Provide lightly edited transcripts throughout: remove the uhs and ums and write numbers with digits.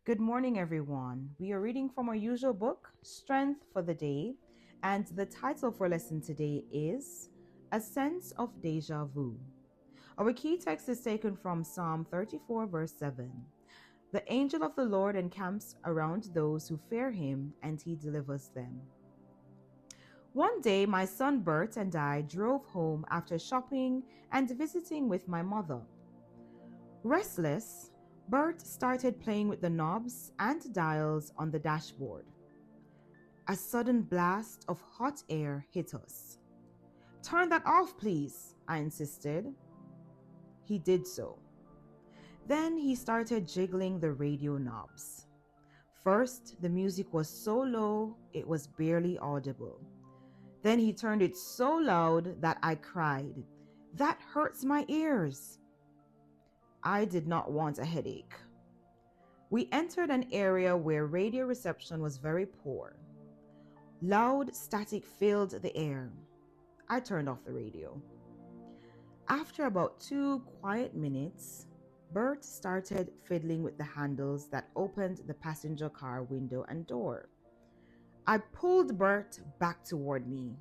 Good morning, everyone. We are reading from our usual book, Strength for the Day, and the title for lesson today is A Sense of Deja Vu. Our key text is taken from Psalm 34, verse 7. The angel of the Lord encamps around those who fear him, and he delivers them. One day, my son Bert and I drove home after shopping and visiting with my mother. Restless, Bert started playing with the knobs and dials on the dashboard. A sudden blast of hot air hit us. "Turn that off, please," I insisted. He did so. Then he started jiggling the radio knobs. First, the music was so low it was barely audible. Then he turned it so loud that I cried, "That hurts my ears." I did not want a headache. We entered an area where radio reception was very poor. Loud static filled the air. I turned off the radio. After about 2 quiet minutes, Bert started fiddling with the handles that opened the passenger car window and door. I pulled Bert back toward me.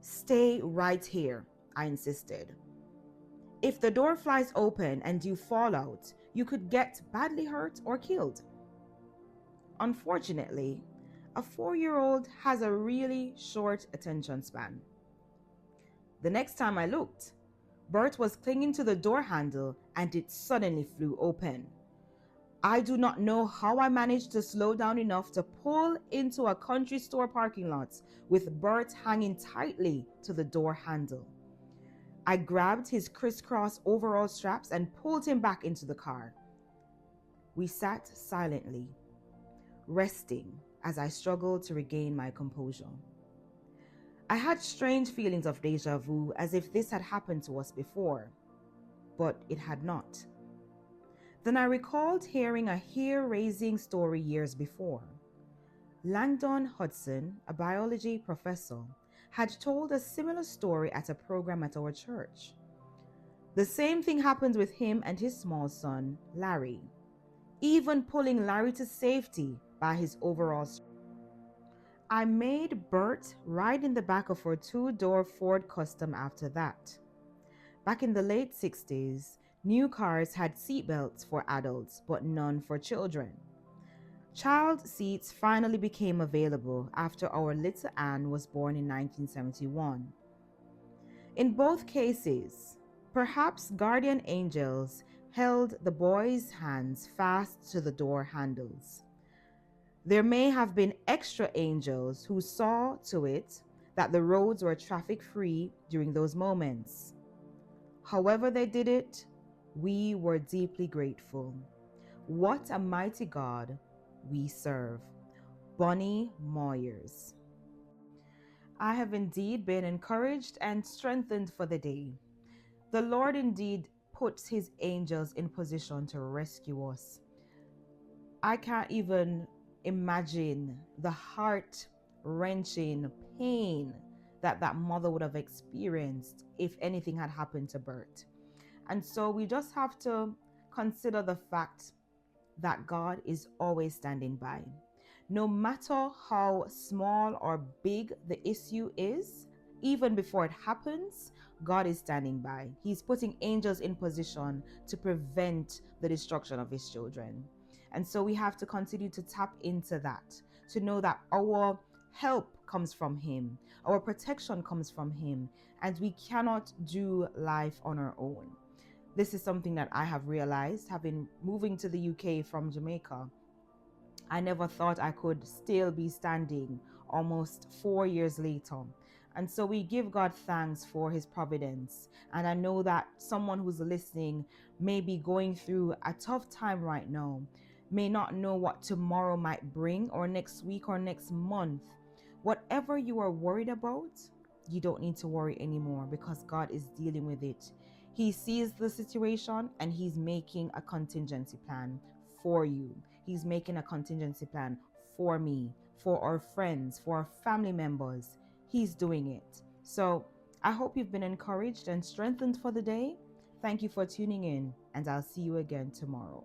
"Stay right here," I insisted. "If the door flies open and you fall out, you could get badly hurt or killed." Unfortunately, a 4-year-old has a really short attention span. The next time I looked, Bert was clinging to the door handle and it suddenly flew open. I do not know how I managed to slow down enough to pull into a country store parking lot with Bert hanging tightly to the door handle. I grabbed his crisscross overall straps and pulled him back into the car. We sat silently, resting as I struggled to regain my composure. I had strange feelings of deja vu, as if this had happened to us before, but it had not. Then I recalled hearing a hair-raising story years before. Langdon Hudson, a biology professor, had told a similar story at a program at our church. The same thing happened with him and his small son, Larry, even pulling Larry to safety by his overalls. I made Bert ride in the back of our 2-door Ford Custom after that. Back in the late 60s, new cars had seatbelts for adults, but none for children. Child seats finally became available after our little Anne was born in 1971. In both cases, perhaps guardian angels held the boys' hands fast to the door handles. There may have been extra angels who saw to it that the roads were traffic-free during those moments. However they did it, we were deeply grateful. What a mighty God we serve. Bonnie Moyers. I have indeed been encouraged and strengthened for the day. The Lord indeed puts his angels in position to rescue us. I can't even imagine the heart-wrenching pain that mother would have experienced if anything had happened to Bert. And so we just have to consider the fact that God is always standing by. No matter how small or big the issue is, even before it happens, God is standing by. He's putting angels in position to prevent the destruction of his children. And so we have to continue to tap into that, to know that our help comes from him, our protection comes from him, and we cannot do life on our own. This is something that I have realized, having moving to the UK from Jamaica. I never thought I could still be standing almost 4 years later. And so we give God thanks for his providence. And I know that someone who's listening may be going through a tough time right now, may not know what tomorrow might bring, or next week or next month. Whatever you are worried about, you don't need to worry anymore, because God is dealing with it. He sees the situation and he's making a contingency plan for you. He's making a contingency plan for me, for our friends, for our family members. He's doing it. So I hope you've been encouraged and strengthened for the day. Thank you for tuning in, and I'll see you again tomorrow.